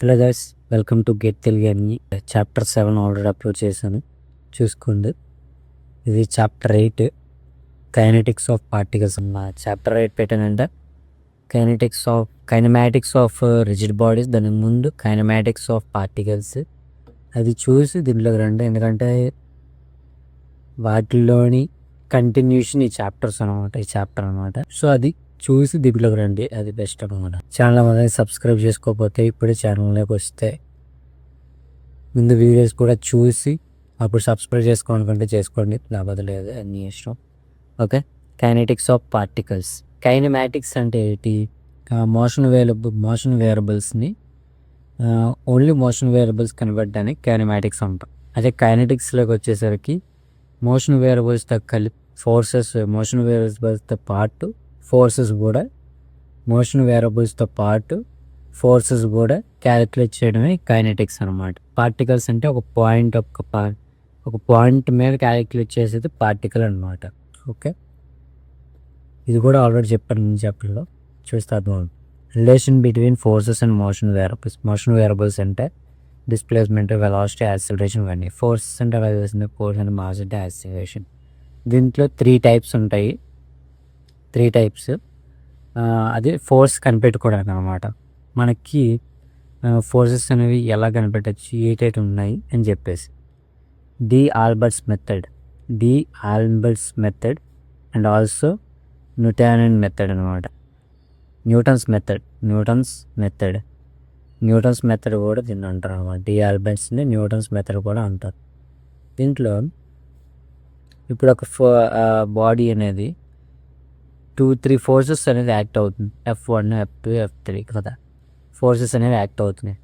Hello guys, welcome to get Telugu అని. Chapter 7 already upload చేశాను, చూసుకోండి. ఇది చాప్టర్ 8 కైనెటిక్స్ ఆఫ్ పార్టికల్స్ అన్న చాప్టర్ 8 పెట్టానంటే కైనమాటిక్స్ ఆఫ్ రిజిడ్ బాడీస్, దాని ముందు కైనమాటిక్స్ ఆఫ్ పార్టికల్స్. అది చూసి దీంట్లోకి రండి, ఎందుకంటే వాటిల్లోని కంటిన్యూషన్ ఈ చాప్టర్ అనమాట. సో అది చూసి దీంట్లోకి రండి, అది బెస్ట్ అనమాట. ఛానల్ అనేది సబ్స్క్రైబ్ చేసుకోకపోతే ఇప్పుడే ఛానల్లోకి వస్తే ముందు వీడియోస్ కూడా చూసి అప్పుడు సబ్స్క్రైబ్ చేసుకోవాలనుకుంటే చేసుకోండి, లేకపోతే లేదు, అన్ని ఇష్టం. Okay, kinetics of particles. Kinematics అంటే ఏంటి? మోషన్ వేరియబుల్స్ని ఓన్లీ మోషన్ వేరియబుల్స్ కనబడడానికి కైనమాటిక్స్ అంటాం. అదే కైనెటిక్స్లోకి వచ్చేసరికి మోషన్ వేరియబుల్స్తో కలిపి మోషన్ వేరియబుల్స్తో పాటు ఫోర్సెస్ కూడా క్యాలిక్యులేట్ చేయడమే కైనెటిక్స్ అనమాట. పార్టికల్స్ అంటే ఒక పాయింట్ మీద క్యాలిక్యులేట్ చేసేది పార్టికల్ అనమాట. ఓకే, ఇది కూడా ఆల్రెడీ చెప్పాను చాప్టర్లో, చూస్తే అర్థం. Relation between forces and motion variables అంటే డిస్ప్లేస్మెంట్, వెలాసిటీ, యాక్సిలరేషన్ ఇవన్నీ. ఫోర్సెస్ అంటే ఫోర్స్ అండ్ మాస్ అంటే యాక్సిలరేషన్. దీంట్లో 3 టైప్స్ ఉంటాయి. అది ఫోర్స్ కనిపెట్టుకోవడానికి అనమాట. మనకి ఫోర్సెస్ అనేవి ఎలా కనిపెట్టచ్చు, ఏటైతే ఉన్నాయి అని చెప్పేసి. D'Alembert's and also Newton method అనమాట. న్యూటన్స్ మెథడ్ కూడా దీన్ని అంటారు అనమాట. డి ఆల్బర్ట్స్ని న్యూటన్స్ మెథడ్ కూడా అంటారు. దీంట్లో ఇప్పుడు ఒక బాడీ అనేది 2-3 ఫోర్సెస్ అనేది యాక్ట్ అవుతుంది. F1, F2, F3 కదా, ఫోర్సెస్ అనేవి యాక్ట్ అవుతున్నాయి.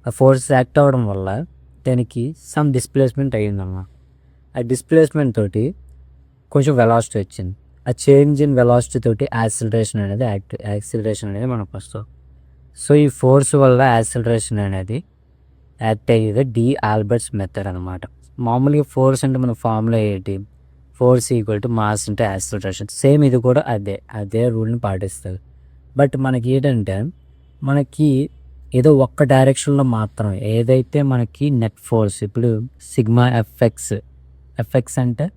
ఆ ఫోర్సెస్ యాక్ట్ అవ్వడం వల్ల దానికి సమ్ డిస్ప్లేస్మెంట్ అయ్యిందన్నమాట. ఆ డిస్ప్లేస్మెంట్ తోటి కొంచెం వెలాసిటీ వచ్చింది. ఆ చేంజ్ ఇన్ వెలాసిటీ తోటి యాక్సిలరేషన్ అనేది మనకు వస్తుంది. సో ఈ ఫోర్స్ వల్ల యాక్సిలరేషన్ అనేది యాక్ట్ అయ్యేది డి ఆల్బర్ట్స్ మెథడ్ అనమాట. మామూలుగా ఫోర్స్ అంటే మన ఫార్ములా ఏంటి? Force equal to mass into acceleration. Same ఇది కూడా అదే రూల్ని పాటిస్తుంది. బట్ మనకి ఏంటంటే, మనకి ఏదో ఒక్క డైరెక్షన్లో మాత్రం ఏదైతే మనకి నెట్ ఫోర్స్, ఇప్పుడు సిగ్మా ఎఫ్ఎక్స్ అంటే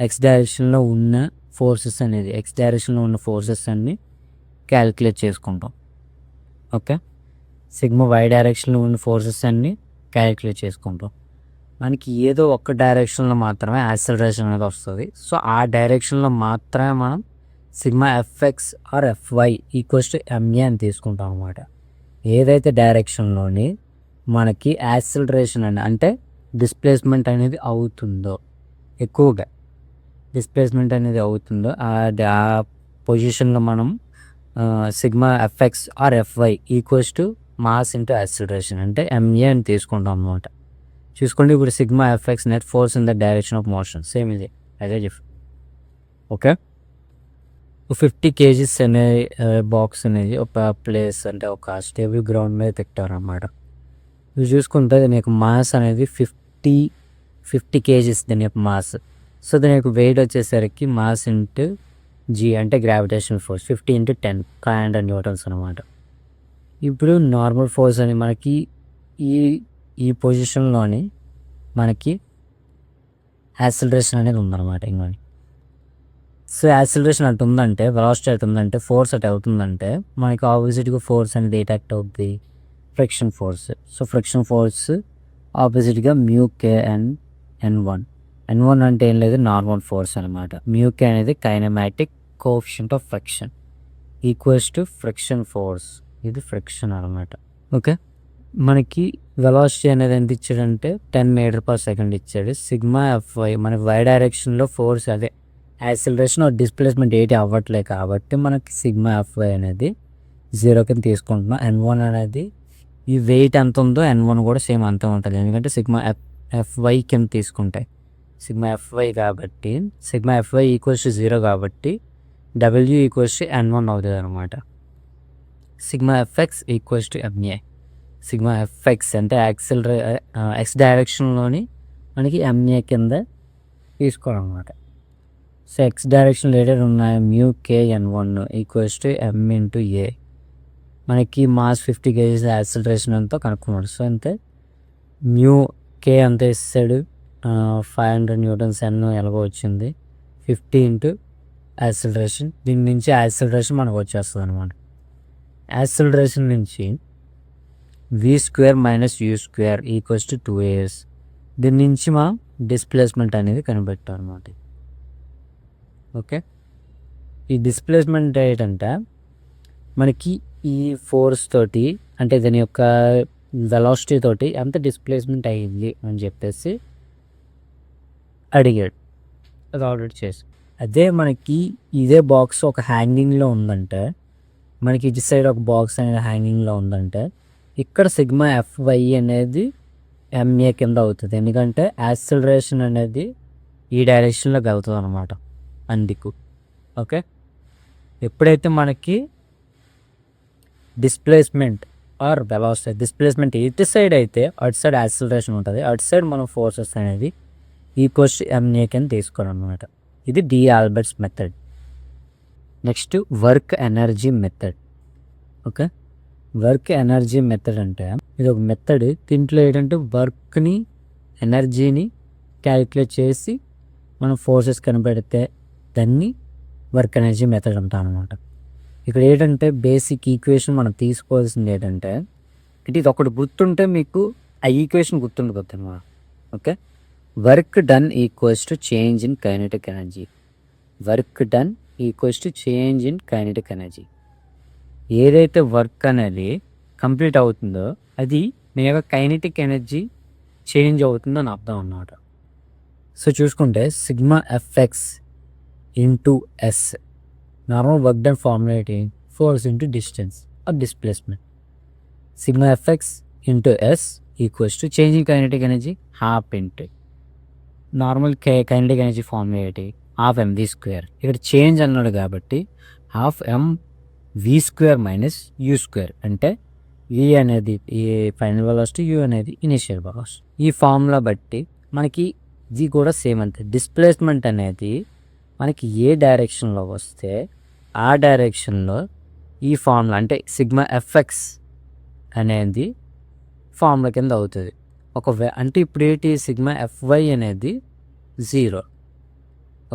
ఎక్స్ డైరెక్షన్లో ఉన్న ఫోర్సెస్ అన్ని క్యాలిక్యులేట్ చేసుకుంటాం. ఓకే, సిగ్మా వై డైరెక్షన్లో ఉన్న ఫోర్సెస్ అన్ని క్యాలిక్యులేట్ చేసుకుంటాం. మనకి ఏదో ఒక్క డైరెక్షన్లో మాత్రమే యాక్సిలరేషన్ అనేది వస్తుంది. సో ఆ డైరెక్షన్లో మాత్రమే మనం sigma FX or FY equals to MA అని తీసుకుంటాం అనమాట. ఏదైతే డైరెక్షన్లోని మనకి యాక్సిలరేషన్ అంటే డిస్ప్లేస్మెంట్ అనేది అవుతుందో, ఎక్కువగా డిస్ప్లేస్మెంట్ అనేది అవుతుందో ఆ పొజిషన్లో మనం sigma FX or FY equals to mass into acceleration అంటే ఎంఏ అని తీసుకుంటాం అనమాట. చూసుకోండి, ఇప్పుడు sigma FX net force in the direction of motion, same ఇది అదే చెప్పు. ఓకే, 50 kgs అనే బాక్స్ అనేది ఒక ప్లేస్ అంటే ఒక స్టేబుల్ గ్రౌండ్ మీద పెట్టారన్నమాట. ఇది చూసుకుంటే దీని యొక్క మాస్ అనేది 50 kgs దీని యొక్క మాస్. సో దీని యొక్క వెయిట్ వచ్చేసరికి మాస్ ఇంటూ జీ అంటే గ్రావిటేషనల్ ఫోర్స్ 50 × 10 500 న్యూటన్స్ అనమాట. ఇప్పుడు నార్మల్ ఫోర్స్ అని మనకి ఈ పొజిషన్లోని మనకి యాక్సిలరేషన్ అనేది ఉందన్నమాట. ఇంకోని సో యాక్సిలరేషన్ అటు ఉందంటే, వెలాసిటీ అటు ఉందంటే, ఫోర్స్ అటు అవుతుందంటే మనకి ఆపోజిట్గా ఫోర్స్ అనేది ఎటాక్ట్ అవుతుంది, friction force. So friction force ఆపోజిట్గా మ్యూకే అండ్ N1 అంటే ఏం లేదు, నార్మల్ ఫోర్స్ అనమాట. మ్యూకే అనేది kinematic coefficient of friction equals to friction force. ఇది ఫ్రిక్షన్ అనమాట. ఓకే, మనకి వెలాసిటీ అనేది ఎంత ఇచ్చాడంటే 10 m/s ఇచ్చాడు. సిగ్మా ఎఫ్వై మన వై డైరెక్షన్లో ఫోర్స్ అదే యాక్సిలరేషన్ డిస్ప్లేస్మెంట్ ఏంటి అవ్వట్లేదు కాబట్టి మనకి సిగ్మా ఎఫ్వై అనేది 0 కింద తీసుకుంటున్నాం. N1 అనేది ఈ వెయిట్ ఎంత ఉందో N1 కూడా సేమ్ అంతే ఉంటుంది, ఎందుకంటే సిగ్మా ఎఫ్వై కింద తీసుకుంటే సిగ్మా ఎఫ్వై ఈక్వల్స్ టు 0 కాబట్టి W ఈక్వల్స్ టు N1 అవుతుంది అనమాట. Sigma FX equals to MA. Sigma FX అంటే ఎక్స్ డైరెక్షన్లోని మనకి ఎంఏ కింద తీసుకోవాలన్నమాట. సో ఎక్స్ డైరెక్షన్ రిలేటెడ్ ఉన్నాయి mu K N1 equals to M × A. మనకి మాస్ 50 kgs యాక్సిలరేషన్ అంతా కనుక్కున్నాడు. సో అంతే న్యూ కే అంత ఇస్తాడు 500 న్యూటన్స్ ఎన్ ఎలాగో వచ్చింది 50 ఇంటూ యాక్సిలరేషన్. దీని నుంచి యాక్సిలరేషన్ మనకు వచ్చేస్తుంది అనమాట. యాక్సిలరేషన్ నుంచి v² - u² equals to 2as. దీని నుంచి మా డిస్ప్లేస్మెంట్ అనేది కనిపెట్టాం అనమాట. ఓకే, ఈ డిస్ప్లేస్మెంట్ ఏంటంటే మనకి ఈ ఫోర్స్ తోటి అంటే దీని యొక్క వెలాసిటీ తోటి ఎంత డిస్ప్లేస్మెంట్ అయ్యింది అని చెప్పేసి అడిగాడు. అది ఆల్రెడీ చేసి అదే మనకి ఇదే బాక్స్ ఒక హ్యాంగింగ్లో ఉందంటే, మనకి ఇటు సైడ్ ఒక బాక్స్ అనేది హ్యాంగింగ్లో ఉందంటే ఇక్కడ సిగ్మా FY అనేది MA కింద అవుతుంది. ఎందుకంటే యాక్సిలరేషన్ అనేది ఈ డైరెక్షన్లోకి వెళ్తుంది అనమాట. అందుకు ఓకే, ఎప్పుడైతే మనకి డిస్ప్లేస్మెంట్ ఆర్ వెలాసిటీ డిస్ప్లేస్మెంట్ ఇటు సైడ్ అయితే అటు సైడ్ యాక్సిలరేషన్ ఉంటుంది, అటు సైడ్ మనం ఫోర్సెస్ అనేది ఈక్వల్స్ MA కింద తీసుకోవడం అనమాట. ఇది d'Alembert's method. Next work energy method. Okay, work energy method అంటే ఇది ఒక మెథడ్. దీంట్లో ఏంటంటే వర్క్ని ఎనర్జీని క్యాలిక్యులేట్ చేసి మనం ఫోర్సెస్ కనిపెడితే దాన్ని వర్క్ ఎనర్జీ మెథడ్ అంటాం అనమాట. ఇక్కడ ఏంటంటే బేసిక్ ఈక్వేషన్ మనం తీసుకోవాల్సింది ఏంటంటే ఇది ఒకటి గుర్తుంటే మీకు ఆ ఈక్వేషన్ గుర్తుండదు అనమాట. Okay, work done equals to change in kinetic energy. Work done equals to change in kinetic energy. ఏదైతే వర్క్ అనేది కంప్లీట్ అవుతుందో అది మీ యొక్క కైనెటిక్ ఎనర్జీ చేంజ్ అవుతుందో అని అర్థం అన్నమాట. సో చూసుకుంటే sigma FX into S normal work done formula ఏంటి? Force into distance or displacement. Sigma FX into S equals to change in kinetic energy half into normal kinetic energy formula ఏంటి? Half mv². ఇక్కడ change అన్నాడు కాబట్టి half mv² - u² అంటే v అనేది ఈ final velocity, u అనేది initial velocity. ఈ formula బట్టి మనకి ఇది కూడా సేమ్ అంతే. డిస్ప్లేస్మెంట్ అనేది మనకి ఏ డైరెక్షన్లో వస్తే ఆ డైరెక్షన్లో ఈ ఫార్ములా అంటే సిగ్మా FX అనేది ఫార్ములా కింద అవుతుంది. అంటే ఇప్పుడు ఏంటి సిగ్మా FY అనేది 0.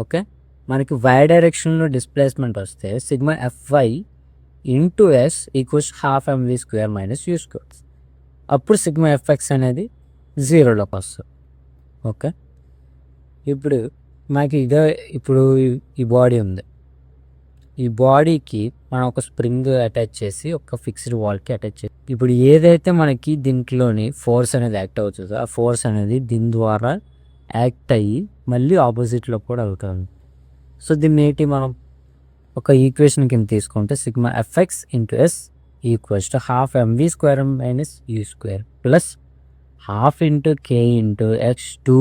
ఓకే, మనకి y డైరెక్షన్లో డిస్ప్లేస్మెంట్ వస్తే sigma FY into S equals half mv² - u². అప్పుడు సిగ్మా FX అనేది 0లోకి వస్తుంది. ఓకే, ఇప్పుడు మనకి ఇప్పుడు ఈ బాడీ ఉంది. ఈ బాడీకి మనం ఒక స్ప్రింగ్ అటాచ్ చేసి ఒక ఫిక్స్డ్ వాల్కి అటాచ్ చేసి ఇప్పుడు ఏదైతే మనకి దీంట్లోని ఫోర్స్ అనేది యాక్ట్ అవుతుందో ఆ ఫోర్స్ అనేది దీని ద్వారా యాక్ట్ అయ్యి మళ్ళీ ఆపోజిట్లో కూడా అవుతుంది. సో దీన్ని ఏంటి మనం ఒక ఈక్వేషన్ కింద తీసుకుంటే sigma FX into S equals to half mv² - u² plus half into k into x²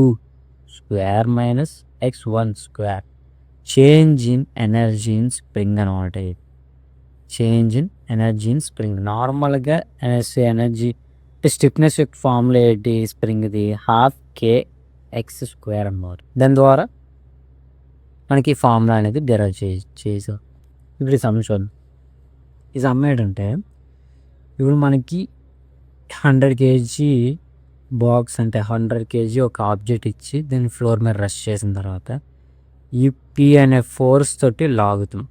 - x1². Change in energy in spring అనమాట. Change in energy in spring. నార్మల్గా ఎనర్జీ స్టిఫ్నెస్ యొక్క ఫార్ములా ఏంటి? స్ప్రింగ్ది హాఫ్ kx² అన్నమాట. దాని ద్వారా మనకి formula అనేది డెరైవ్ చేసాం. ఇప్పుడు ఈ సమ్ ఏంటంటే ఇప్పుడు మనకి 100 kg బాక్స్ అంటే 100 kg ఒక ఆబ్జెక్ట్ ఇచ్చి దీన్ని ఫ్లోర్ మీద రష్ చేసిన తర్వాత ఈ P అనే ఫోర్స్ తోటి లాగుతాం.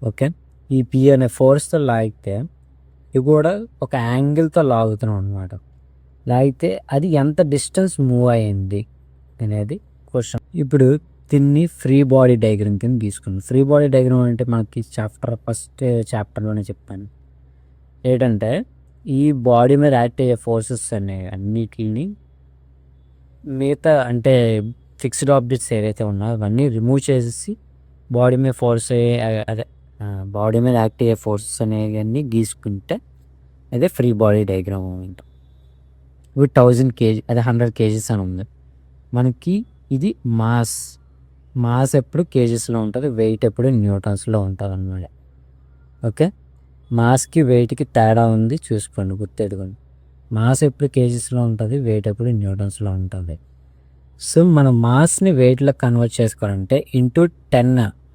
ఓకే, ఈ P అనే ఫోర్స్తో లాగితే ఇది కూడా ఒక యాంగిల్తో లాగుతున్నాం అనమాట. లాగితే అది ఎంత డిస్టెన్స్ మూవ్ అయ్యింది అనేది క్వశ్చన్. ఇప్పుడు దీన్ని ఫ్రీ బాడీ డయాగ్రామ్ కింద తీసుకున్నాం. ఫ్రీ బాడీ డయాగ్రామ్ అంటే మనకి ఫస్ట్ చాప్టర్లోనే చెప్పాను. ఏంటంటే ఈ బాడీ మీద యాక్ట్ అయ్యే ఫోర్సెస్ అన్నిటిని మిగతా అంటే ఫిక్స్డ్ ఆబ్జెక్ట్స్ ఏవైతే ఉన్నాయో అవన్నీ రిమూవ్ చేసేసి బాడీ మీద బాడీ మీద యాక్ట్ అయ్యే ఫోర్సెస్ అనేవన్నీ గీసుకుంటే అదే ఫ్రీ బాడీ డయాగ్రామ్ అంటాం. ఇప్పుడు 1000 kg అదే 100 kgs అని ఉంది మనకి. ఇది మాస్ ఎప్పుడు కేజెస్లో ఉంటుంది, వెయిట్ ఎప్పుడు న్యూటన్స్లో ఉంటుంది అన్నమాట. ఓకే, మాస్కి వెయిట్కి తేడా ఉంది చూసుకోండి, గుర్తెట్టుకోండి. మాస్ ఎప్పుడు కేజెస్లో ఉంటుంది, వెయిట్ ఎప్పుడు న్యూటన్స్లో ఉంటుంది. సో మనం మాస్ని వెయిట్లో కన్వర్ట్ చేసుకోవాలంటే ఇంటూ 10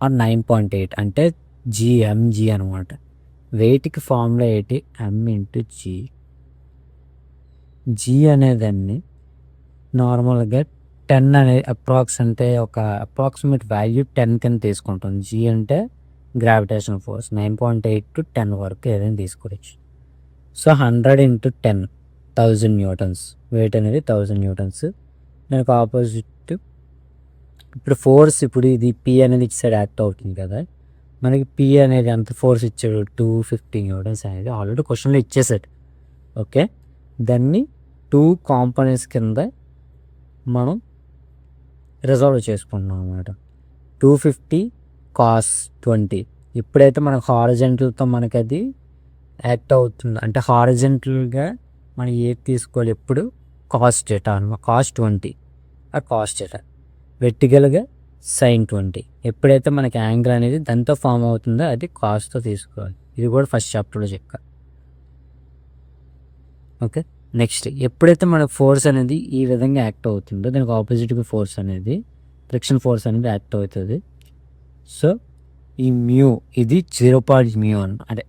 ఆర్ 9.8 అంటే gmg అనమాట. వెయిట్కి ఫార్ములా ఏంటి? ఎమ్ ఇంటూ జీ. జీ అనేదాన్ని నార్మల్గా 10 అనేది అంటే ఒక అప్రాక్సిమేట్ వాల్యూ 10 కింద తీసుకుంటాం. జీ అంటే గ్రావిటేషన్ ఫోర్స్ 9.8 to 10 వరకు ఏదైనా తీసుకోవచ్చు. So 100 into 10 1000 Newton's. వెయిట్ అనేది 1000 న్యూటన్స్. దానికి ఆపోజిట్ ఇప్పుడు ఫోర్స్, ఇప్పుడు ఇది పి అనేది ఇటు సైడ్ యాక్ట్ అవుతుంది కదా, మనకి పి అనేది ఎంత ఫోర్స్ ఇచ్చాడు? 250 న్యూటన్స్ అనేది ఆల్రెడీ క్వశ్చన్లో ఇచ్చేసాడు. ఓకే, దాన్ని 2 కాంపోనెంట్స్ కింద మనం రిజాల్వ్ చేసుకుంటున్నాం అన్నమాట. 250 cos 20. ఎప్పుడైతే మనకు హారిజెంటల్తో మనకి అది యాక్ట్ అవుతుంది అంటే హారిజెంటల్గా మనం ఏది తీసుకోవాలి ఎప్పుడు? కాస్ డేటా అనమాట. కాస్ 20 ఆ కాస్ డేటా. వెర్టికల్గా sin 20. ఎప్పుడైతే మనకి యాంగిల్ అనేది దాంతో ఫామ్ అవుతుందో అది కాస్తో తీసుకోవాలి. ఇది కూడా ఫస్ట్ చాప్టర్లో చెప్పా. ఓకే, నెక్స్ట్ ఎప్పుడైతే మన ఫోర్స్ అనేది ఈ విధంగా యాక్ట్ అవుతుందో దానికి ఆపోజిట్గా ఫోర్స్ అనేది ఫ్రిక్షన్ ఫోర్స్ అనేది యాక్ట్ అవుతుంది. సో ఈ మ్యూ ఇది 0.μ అంటే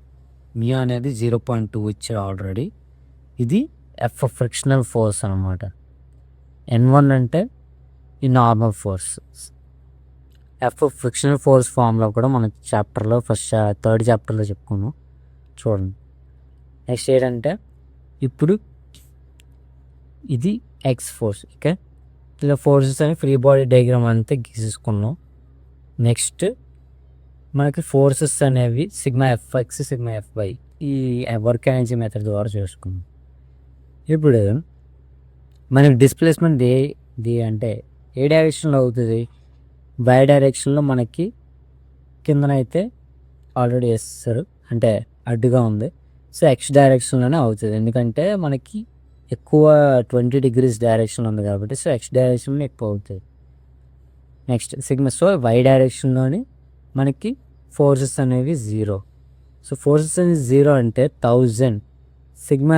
మ్యూ అనేది 0.2 ఇచ్చారు ఆల్రెడీ. ఇది ఎఫ్ ఫ్రిక్షనల్ ఫోర్స్ అనమాట. N1 అంటే ఈ normal force. F frictional force ఫామ్లో కూడా మన చాప్టర్లో థర్డ్ చాప్టర్లో చెప్పుకున్నాం, చూడండి. నెక్స్ట్ ఏంటంటే ఇప్పుడు ఇది ఎక్స్ ఫోర్స్. ఓకే, ఇలా ఫోర్సెస్ అని ఫ్రీ బాడీ డయాగ్రామ్ అంతా గీసేసుకున్నాం. నెక్స్ట్ మనకి ఫోర్సెస్ అనేవి సిగ్మా ఎఫ్ఎక్స్ సిగ్మా ఎఫ్వై ఈ వర్క్ ఎనర్జీ మెథడ్ ద్వారా చేసుకున్నాం. ఇప్పుడు మనకి డిస్ప్లేస్మెంట్ అంటే ఏ డైరెక్షన్లో అవుతుంది? వై డైరెక్షన్లో మనకి కిందనైతే ఆల్రెడీ వేస్తారు అంటే అడ్డుగా ఉంది. సో ఎక్స్ డైరెక్షన్లోనే అవుతుంది, ఎందుకంటే మనకి ఎక్కువ 20 degrees డైరెక్షన్ ఉంది కాబట్టి. సో ఎక్స్ డైరెక్షన్లో ఎక్కువ అవుతుంది. నెక్స్ట్ సిగ్మా, సో వై డైరెక్షన్లోని మనకి ఫోర్సెస్ అనేవి 0. సో ఫోర్సెస్ అనేది 0 అంటే 1000 సిగ్మా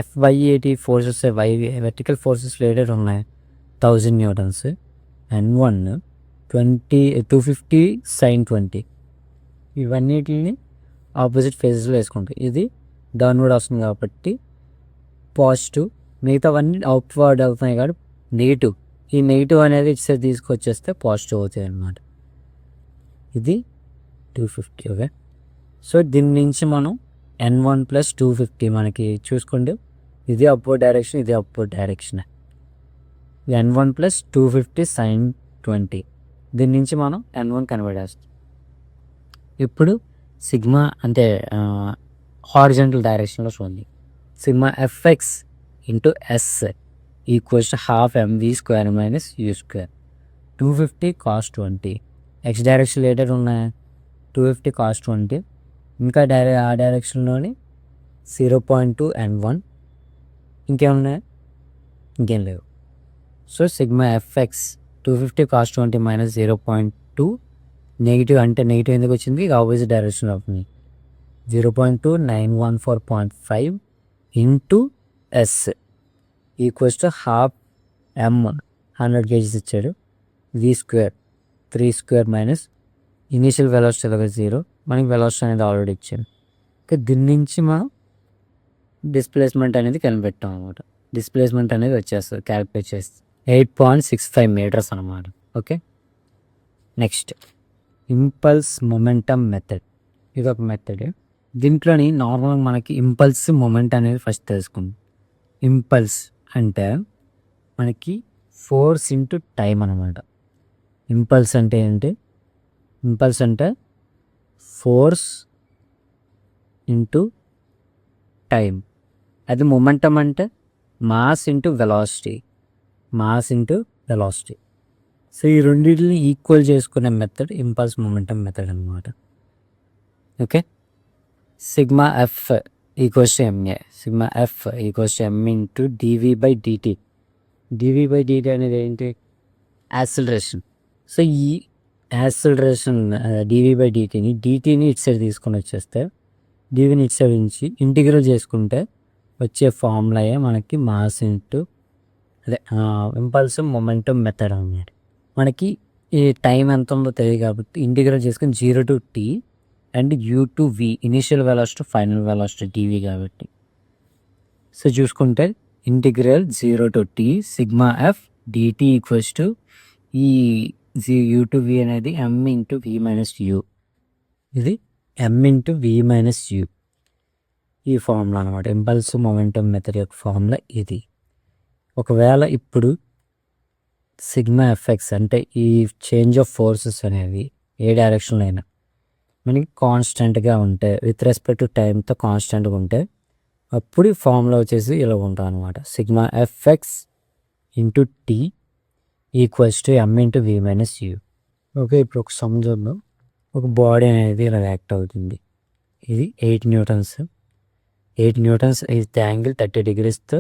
ఎఫ్వై ఏటి forces Y vertical forces related ఉన్నాయి 1000 న్యూటన్స్. N1 250 sin 20. ఇవన్నిటిని ఆపోజిట్ ఫేజెస్లో వేసుకుంటాయి. ఇది డౌన్వర్డ్ వస్తుంది కాబట్టి పాజిటివ్, మిగతావన్నీ అవుట్వర్డ్ అవుతున్నాయి కాబట్టి నెగిటివ్. ఈ నెగిటివ్ అనేది ఇటు తీసుకొచ్చేస్తే పాజిటివ్ అవుతాయి అన్నమాట. ఇది 250. ఓకే, సో దీని నుంచి మనం N1 + 250 మనకి చూసుకోండి. ఇది అప్వర్డ్ డైరెక్షన్, ఇది అప్వర్డ్ డైరెక్షన్. N1 + 250 sin 20. దీని నుంచి మనం N1 కన్వర్ట్ చేస్తాం. ఇప్పుడు సిగ్మా అంటే హారిజెంటల్ డైరెక్షన్లో చూడండి. Sigma FX into S equals to ½ mv² - u². 250 cos 20. X direction related ఉన్నాయి 250 cos 20. ఇంకా ఆ డైరెక్షన్లోని 0.2 N1. ఇంకేమున్నాయి? ఇంకేం లేవు. So sigma FX 250 cos 20 - 0.2 negative అంటే నెగిటివ్ ఎందుకు వచ్చింది? ఆపోజిట్ డైరెక్షన్ అవుతుంది. 0.2914.5 into S equals to ½ m 100 kgs ఇచ్చాడు. v² 3² - ఇనీషియల్ వెలాసిటీ 0, మనకి వెలాసిటీ అనేది ఆల్రెడీ ఇచ్చాడు. ఓకే, దీని నుంచి మనం డిస్ప్లేస్మెంట్ అనేది కనిపెట్టాం అనమాట. డిస్ప్లేస్మెంట్ అనేది వచ్చేస్తుంది క్యాలిక్యులేట్ చేస్తే 8.65 meters అనమాట. Okay, next impulse momentum method. ఇది ఒక మెథడ్. దీంట్లోని నార్మల్గా మనకి ఇంపల్స్ మొమెంట్ అనేది ఫస్ట్ తెలుసుకుందాం. ఇంపల్స్ అంటే మనకి ఫోర్స్ ఇంటూ టైం అనమాట. ఇంపల్స్ అంటే ఏంటి? ఇంపల్స్ అంటే ఫోర్స్ ఇంటూ టైం. అది మొమెంటం అంటే mass into velocity. Mass into velocity. So ఈ రెండింటిని ఈక్వల్ చేసుకునే మెథడ్ ఇంపల్స్ మొమెంటం మెథడ్ అనమాట. Okay, sigma F equals to MA. Sigma F equals to M into dv/dt. dv/dt అనేది ఏంటి? Acceleration. So ఈ acceleration dv/dtని ఇటు సైడ్ తీసుకొని వచ్చేస్తే dvని ఇటు సైడ్ నుంచి ఇంటిగ్రల్ చేసుకుంటే వచ్చే ఫార్ములాయే మనకి మాస్ ఇంటూ అదే ఇంపల్స్ మొమెంటం మెథడ్ అన్నమాట. మనకి ఈ టైం ఎంత ఉందో తెలియదు కాబట్టి ఇంటిగ్రల్ చేసుకుని 0 to t and u2v initial velocity final velocity dv కాబట్టి. సో చూసుకుంటే integral 0 to t sigma F dt equals to ఈ u2v అనేది m into v minus u, ఇది m into v minus u, ఈ ఫార్ములా అనమాట. Impulse momentum method యొక్క formula ఇది. ఒకవేళ ఇప్పుడు సిగ్మా ఎఫ్ఎక్స్ అంటే ఈ చేంజ్ ఆఫ్ ఫోర్సెస్ అనేవి ఏ డైరెక్షన్లో అయినా మనకి కాన్స్టెంట్గా ఉంటే, విత్ రెస్పెక్ట్ టు టైంతో కాన్స్టెంట్గా ఉంటే, అప్పుడు ఫార్ములా వచ్చేసి ఇలా ఉంటాం అనమాట. Sigma FX into T equals to M into V minus U. Okay, ఇప్పుడు ఒక సముద్రంలో ఒక బాడీ అనేది ఇలా యాక్ట్ అవుతుంది. ఇది 8 న్యూటన్స్. 8 న్యూటన్స్ ఇది యాంగిల్ 30 degreesతో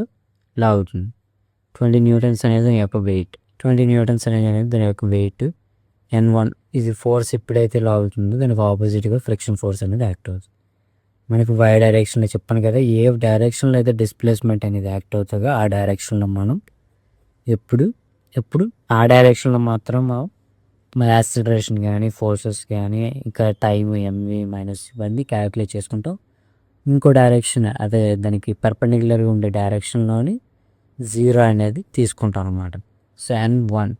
లాగుతుంది. 20 న్యూటన్స్ అనేది దాని యొక్క వెయిట్. 20 న్యూటన్స్ అనేది దాని యొక్క వెయిట్. N1 ఇది ఫోర్స్ ఎప్పుడైతే లాగుతుందో దానికి ఆపోజిట్గా ఫ్రిక్షన్ ఫోర్స్ అనేది యాక్ట్ అవుతుంది. మనకి వై డైరెక్షన్లో చెప్పాను కదా, ఏ డైరెక్షన్లో అయితే డిస్ప్లేస్మెంట్ అనేది యాక్ట్ అవుతుందో ఆ డైరెక్షన్లో మనం ఎప్పుడు ఆ డైరెక్షన్లో మాత్రం మన యాక్సిలరేషన్ కానీ ఫోర్సెస్ కానీ ఇంకా టైం ఎంవి మైనస్ ఇవన్నీ క్యాలిక్యులేట్ చేసుకుంటాం. ఇంకో డైరెక్షన్ అదే దానికి పర్పెండిక్యులర్గా ఉండే డైరెక్షన్లోని 0 అనేది తీసుకుంటాం అనమాట. So N1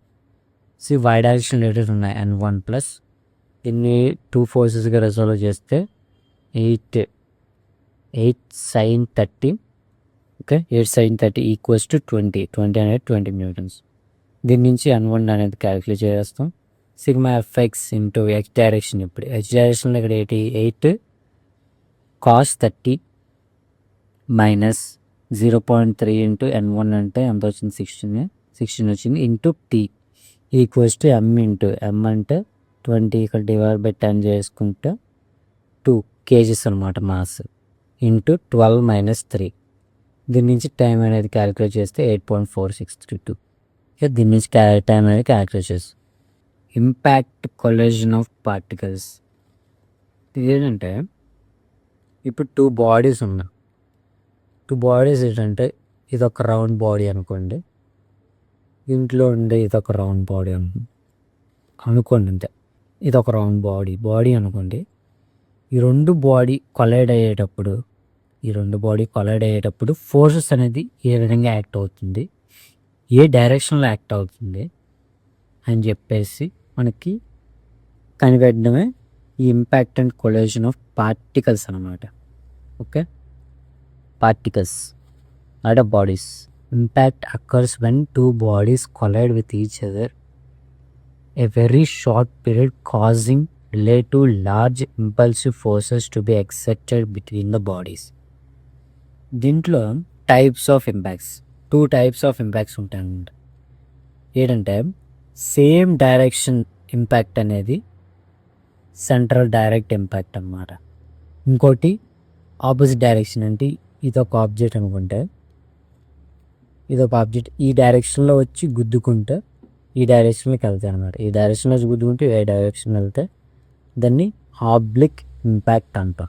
why direction related ఉన్నాయి. N1 ప్లస్ దీన్ని 2 ఫోర్సెస్గా రిజాల్వ్ చేస్తే 8 sin 30. Okay, 8 sin 30 equals to 20 అనేది 20 న్యూటన్స్. దీని నుంచి N1 అనేది క్యాలిక్యులేట్ చేస్తాం. Sigma FX into X direction, ఇప్పుడు ఎక్స్ డైరెక్షన్లో ఇక్కడ 8 cos 30 మైనస్ 0.3 ఇంటూ N1 అంటే ఎంత వచ్చింది, 16 వచ్చింది, into T equals to M into M అంటే 20 ఇక్కడ డివైడ్ బై 10 చేసుకుంటే 2 kgs అనమాట మాస్, ఇంటూ 12 మైనస్ 3. దీని నుంచి టైం అనేది క్యాలిక్యులేట్ చేస్తే 8.462. దీని నుంచి టైం అనేది క్యాలిక్యులేట్ చేస్తాం. ఇంపాక్ట్ కొలిజన్ ఆఫ్ పార్టికల్స్ ఏంటంటే, ఇప్పుడు 2 బాడీస్ ఉన్నాయి. 2 బాడీస్ ఏంటంటే, ఇది ఒక రౌండ్ బాడీ అనుకోండి, ఇంట్లో ఉండే ఇది ఒక రౌండ్ బాడీ అనుకోండి అంతే. ఇది ఒక రౌండ్ బాడీ అనుకోండి. ఈ రెండు బాడీ కొలైడ్ అయ్యేటప్పుడు ఫోర్సెస్ అనేది ఏ విధంగా యాక్ట్ అవుతుంది, ఏ డైరెక్షన్లో యాక్ట్ అవుతుంది అని చెప్పేసి మనకి కనిపెట్టడమే ఈ impact and collision of particles అన్నమాట. ఓకే, పార్టికల్స్ అంటే bodies. Impact occurs when 2 bodies collide with each other a very short period, causing relative large impulsive forces to be exerted between the bodies. దీంట్లో types of impacts, 2 types of impacts ఉంటాయన్నమాట. ఏంటంటే, same direction impact అనేది central direct impact అన్నమాట. ఇంకోటి opposite direction, అంటే ఇది ఒక object అనుకుంటే, ఇది ఒక ఆబ్జెక్ట్ ఈ డైరెక్షన్లో వచ్చి గుద్దుకుంటే ఈ డైరెక్షన్లోకి వెళ్తాయి అనమాట. ఈ డైరెక్షన్లో వచ్చి గుద్దుకుంటే ఏ డైరెక్షన్ వెళ్తే దాన్ని ఆబ్లిక్ ఇంపాక్ట్ అంటాం.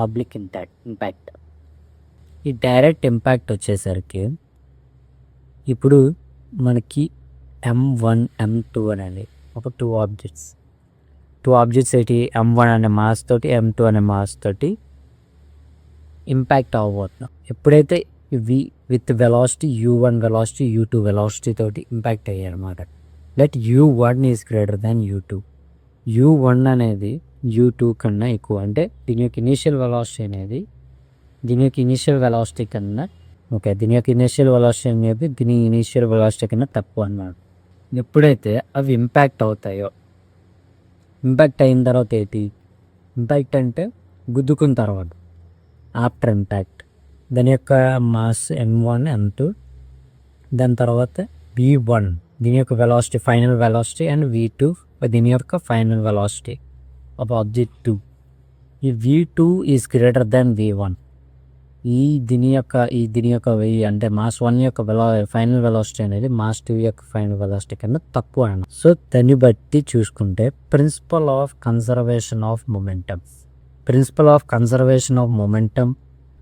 Oblique impact. ఈ డైరెక్ట్ ఇంపాక్ట్ వచ్చేసరికి ఇప్పుడు మనకి M1 M2 అనేది ఒక 2 ఆబ్జెక్ట్స్ ఏంటి, M1 అనే మాస్ తోటి M2 అనే మాస్ తోటి ఇంపాక్ట్ అవ్వబోతున్నాం. ఎప్పుడైతే ఇవి with velocity u1 velocity u2 velocity తోటి ఇంపాక్ట్ అయ్యాయి అనమాట. Let u1 is greater than u2. u1 అనేది u2 కన్నా ఎక్కువ, అంటే దీని యొక్క ఇనీషియల్ వెలాసిటీ అనేది దీని యొక్క ఇనీషియల్ వెలాసిటీ కన్నా దీని యొక్క ఇనీషియల్ వెలాసిటీ అనేది దీని ఇనీషియల్ వెలాసిటీ కన్నా తక్కువ అన్నమాట. ఎప్పుడైతే అవి ఇంపాక్ట్ అవుతాయో, ఇంపాక్ట్ అయిన తర్వాత ఏంటి, ఇంపాక్ట్ అంటే గుద్దుకున్న తర్వాత, ఆఫ్టర్ ఇంపాక్ట్ దాని యొక్క మాస్ M1 M2, దాని తర్వాత V1 దీని యొక్క velocity final velocity, and V2 దీని యొక్క ఫైనల్ వెలాసిటీ ఆఫ్ ఆబ్జెక్ట్ 2. ఈ V2 is greater than V1. దీని యొక్క అంటే మాస్ 1 యొక్క ఫైనల్ వెలాసిటీ అనేది మాస్ 2 యొక్క ఫైనల్ వెలాసిటీ కన్నా తక్కువ అన్న. సో దాన్ని బట్టి చూసుకుంటే principle of conservation of momentum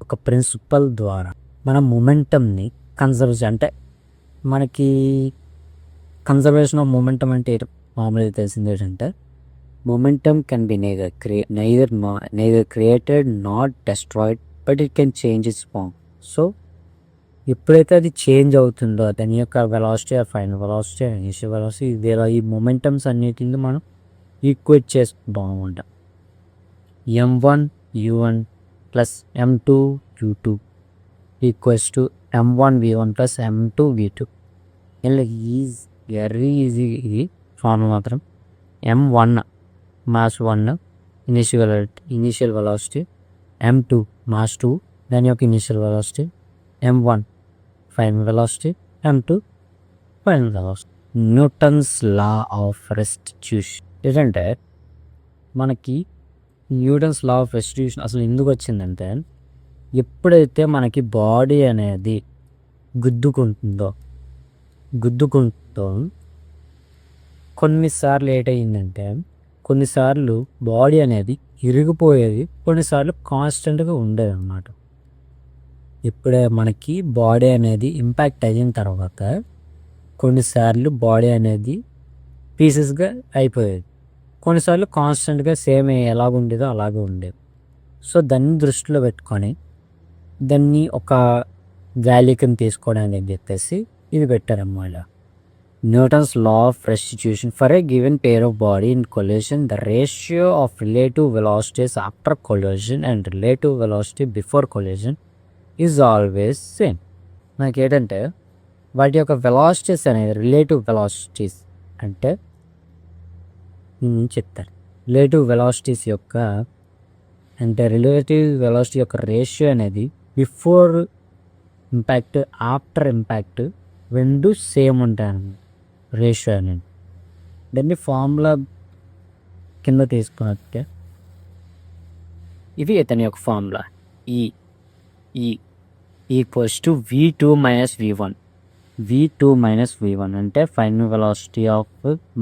ఒక ప్రిన్సిపల్ ద్వారా మన మొమెంటంని అంటే మనకి కన్జర్వేషన్ ఆఫ్ మొమెంటం అంటే మామూలుగా తెలిసింది ఏంటంటే, Momentum can be neither created nor destroyed, but it can change its form. So ఎప్పుడైతే అది చేంజ్ అవుతుందో దాని యొక్క velocity, final velocity, initial velocity, ఈ మొమెంటమ్స్ అన్నిటిని మనం ఈక్వేట్ చేసుకుంటాం అనమాట. m1 u1 plus m2 u2 equals to m1 v1 plus m2 v2. ఇలా వెరీ ఈజీ ఇది ఫార్ములా మాత్రం. m1 mass 1 initial velocity, m2 mass 2 దాని యొక్క initial velocity, m1 final velocity, m2 final velocity. Newton's law of restitution ఏంటంటే మనకి Newton's law of restitution అసలు ఎందుకు వచ్చిందంటే ఎప్పుడైతే మనకి బాడీ అనేది గుద్దుకుంటుందో కొన్నిసార్లు ఏంటయిందంటే కొన్నిసార్లు బాడీ అనేది ఇరిగిపోయేది, కొన్నిసార్లు కాన్స్టెంట్గా ఉండేది అన్నమాట. ఇప్పుడే మనకి బాడీ అనేది ఇంపాక్ట్ అయిన తర్వాత కొన్నిసార్లు బాడీ అనేది పీసెస్గా అయిపోయేది, కొన్నిసార్లు కాన్స్టెంట్గా సేమ్ ఎలాగుండేదో అలాగే ఉండేది. సో దాన్ని దృష్టిలో పెట్టుకొని దాన్ని ఒక వాల్యూ కింద తీసుకోవడానికి అని చెప్పేసి ఇది పెట్టారన్నమాట. Newton's law of restitution for a given pair of body in collision, the ratio of relative velocities after collision and relative velocity before collision is always same. నాకేంటంటే వాటి యొక్క వెలాసిటీస్ అనేది రిలేటివ్ వెలాసిటీస్ అంటే నేను చెప్తాను. రిలేటివ్ వెలాసిటీస్ యొక్క relative velocity యొక్క ratio అనేది బిఫోర్ ఇంపాక్ట్, ఆఫ్టర్ ఇంపాక్ట్ రెండు సేమ్ ఉంటాయి రేషియో అనేది. దాన్ని ఫార్ములా కింద తీసుకున్నట్టే ఇది ఇతని యొక్క ఫార్ములా. ఈ equals to v2 minus v1. v2 minus v1 అంటే final velocity of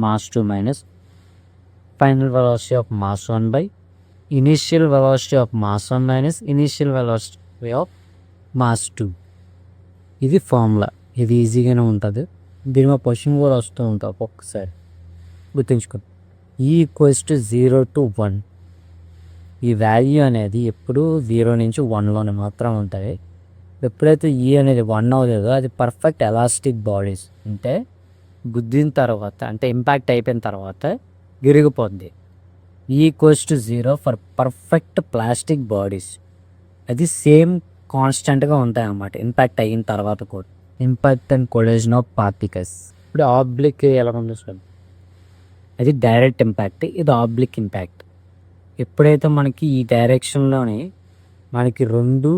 mass 2 minus final velocity of mass 1 by initial velocity of mass 1 minus initial velocity of mass 2. ఇది ఫార్ములా. ఇది ఈజీగానే ఉంటుంది. దీని మా క్వశ్చన్ కూడా వస్తూ ఉంటుంది ఒక్కొక్కసారి, గుర్తుంచుకోండి. ఈ ఈక్వల్స్ టు 0 to 1. ఈ వాల్యూ అనేది ఎప్పుడు 0 నుంచి 1లోనే మాత్రం ఉంటుంది. ఎప్పుడైతే ఈ అనేది 1 అవుతుందో అది పర్ఫెక్ట్ ఎలాస్టిక్ బాడీస్, అంటే గుద్దిన తర్వాత అంటే ఇంపాక్ట్ అయిపోయిన తర్వాత విరిగిపోద్ది. Equals to 0 for perfect plastic bodies. అది సేమ్ కాన్స్టెంట్గా ఉంటాయి అన్నమాట ఇంపాక్ట్ అయిన తర్వాత కూడా. Impact and collision of particles. ఇప్పుడు ఆబ్లిక్ ఎలా ఉంది సార్, అది డైరెక్ట్ ఇంపాక్ట్, ఇది ఆబ్లిక్ ఇంపాక్ట్. ఎప్పుడైతే మనకి ఈ డైరెక్షన్లోనే మనకి రెండు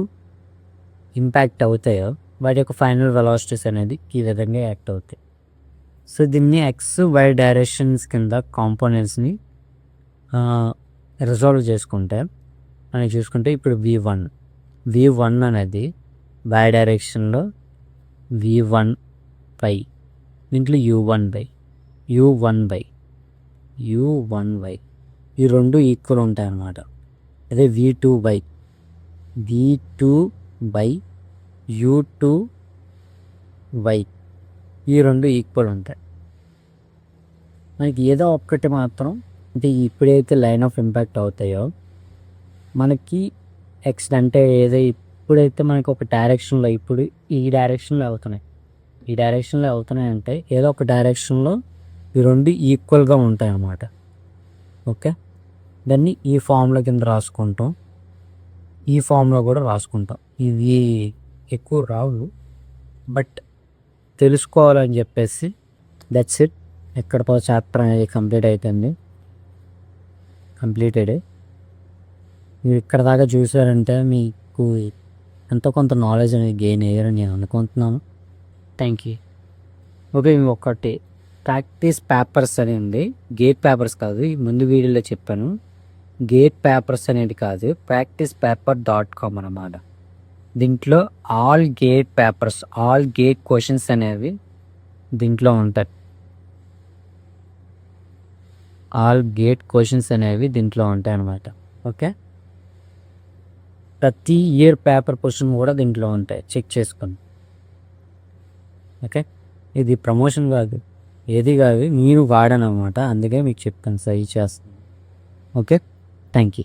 ఇంపాక్ట్ అవుతాయో వాటి యొక్క ఫైనల్ వెలాసిటీస్ అనేది ఈ విధంగా యాక్ట్ అవుతాయి. సో దీన్ని ఎక్స్ వై డైరెక్షన్స్ కింద కాంపోనెంట్స్ని రిజాల్వ్ చేసుకుంటే మనం చూసుకుంటే ఇప్పుడు v1 అనేది వై డైరెక్షన్లో v1 బై దీంట్లో u1 బై ఈ రెండు ఈక్వల్ ఉంటాయి అన్నమాట. అదే v2 బై u2 బై ఈ రెండు ఈక్వల్ ఉంటాయి. మనకి ఏదో ఒక్కటి మాత్రం అంటే ఇప్పుడైతే లైన్ ఆఫ్ ఇంపాక్ట్ అవుతాయో మనకి ఎక్స్ అంటే ఏదో ఇప్పుడైతే మనకి ఒక డైరెక్షన్లో ఇప్పుడు ఈ డైరెక్షన్లో అవుతున్నాయి అంటే ఏదో ఒక డైరెక్షన్లో ఈ రెండు ఈక్వల్గా ఉంటాయి అన్నమాట. ఓకే, దాన్ని ఈ ఫామ్లో కింద రాసుకుంటాం, ఈ ఫామ్లో కూడా రాసుకుంటాం. ఇవి ఎక్కువ రావు బట్ తెలుసుకోవాలని చెప్పేసి దట్స్ ఇట్. ఎక్కడితో చాప్టర్ అనేది కంప్లీటెడ్. మీరు ఇక్కడ దాకా చూసారంటే మీకు ఎంతో కొంత నాలెడ్జ్ అనేది గెయిన్ అయ్యారని నేను అనుకుంటున్నాను. Thank you. ఓకే, ఒకటి ప్రాక్టీస్ పేపర్స్ అని ఉంది, గేట్ పేపర్స్ కాదు. ముందు వీడియోలో చెప్పాను, గేట్ పేపర్స్ అనేది కాదు, practicepaper.com అన్నమాట. దీంట్లో ఆల్ గేట్ క్వశ్చన్స్ అనేవి దీంట్లో ఉంటాయి. అన్నమాట. ఓకే, ప్రతి ఇయర్ పేపర్ క్వశ్చన్ కూడా దీంట్లో ఉంటాయి, చెక్ చేసుకోండి. ఓకే, ఇది ప్రమోషన్ కాదు, ఏది కాదు, నేను వాడాను అనమాట, అందుకే మీకు చెప్తాను, సజెస్ట్ చేస్తాను. ఓకే. Thank you.